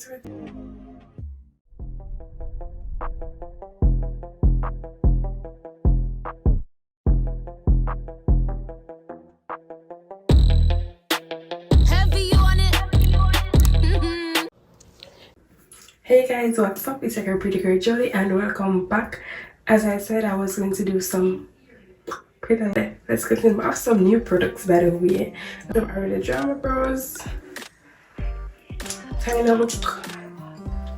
to it. Hey guys, what's up? It's your girl, pretty girl Jolly, and welcome back. As I said, I was going to do some let's continue. I have some new products, by the way. Some early drama brows, kind of.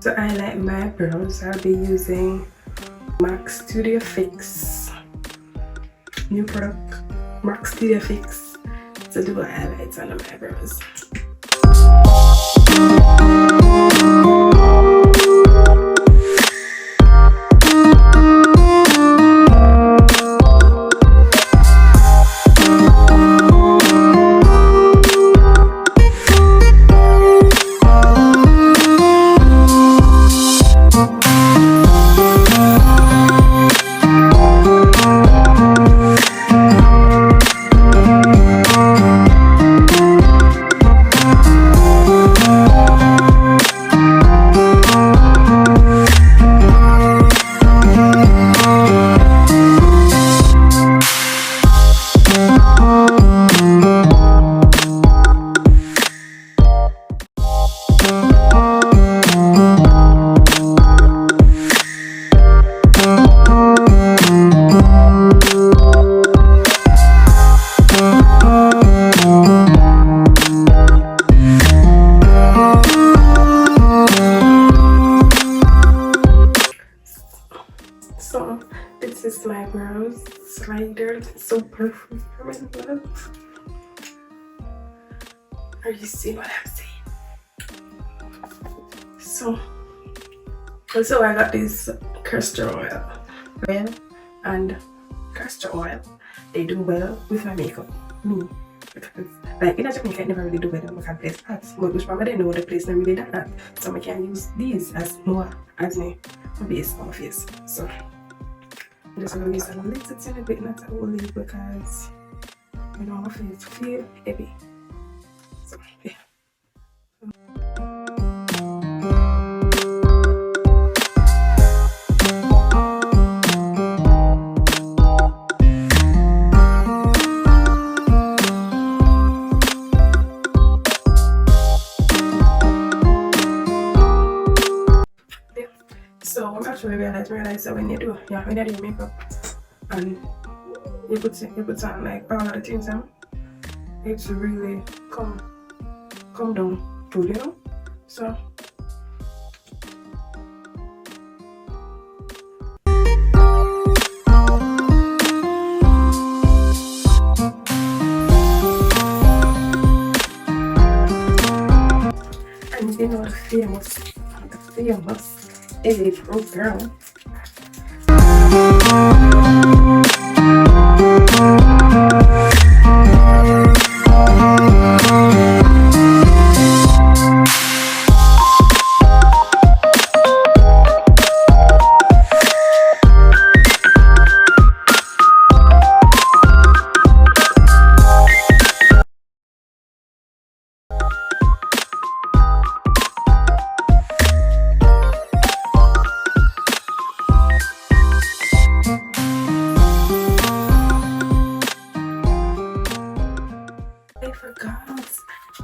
So I like my brows. I'll be using MAC Studio Fix. New product, MAC Studio Fix, to do highlights on my brows. So this is my brows slider. It's so perfect for my love. Are you seeing what I'm saying? So I got this castor oil and castor oil. They do well with my makeup. Me. Because like in Jamaica, I never really do well with my place hats. But which I didn't know the place not really that hot. So I can use these as more as my base on my face. So I'm just gonna use a little tiny bit, not a whole lot, because I don't want my face to feel heavy. So yeah. So I'm actually realize that when you do your makeup and you put on like all of the things it's really come down to, you know. So and you know the famous is pro girl.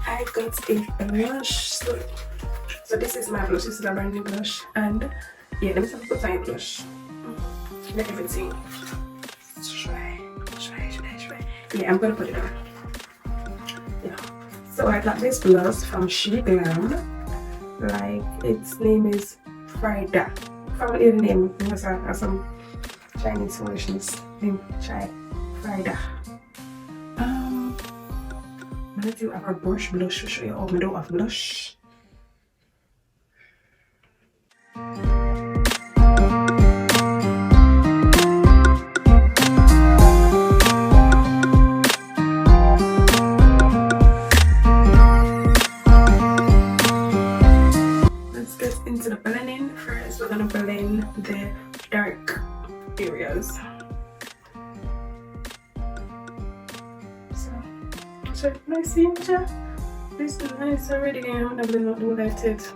I got a blush. So this is my blush. This is a brand new blush, and yeah, let me just put my blush. Let everything try. Yeah, I'm gonna put it on. Yeah. So I got this blush from She Glam. Like its name is Frida. Probably the name because I have some Chinese foolishness name. Frida. I'm gonna do our brush blush to show you how I do have blush. Let's get into the blending. First, we're gonna blend the dark areas. So nice, this is nice already. I'm not gonna do like it.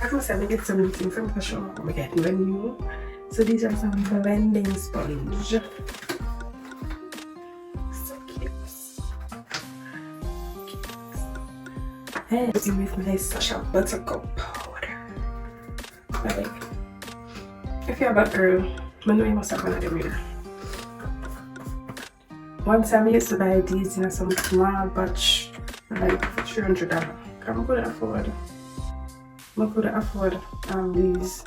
I must have get some things from the shop. I'm getting the new. So these are some blending sponge. So cute. And with my Sasha buttercup powder. Like, if you're a bad girl, I know you must have one of them here. One time I used to buy these in some small batch, like $300. I'm gonna afford I could afford these.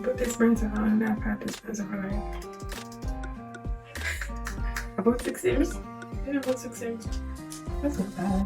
Put this bronzer on and I've had this bronzer for like about 6 years. Yeah, about 6 years. That's not bad.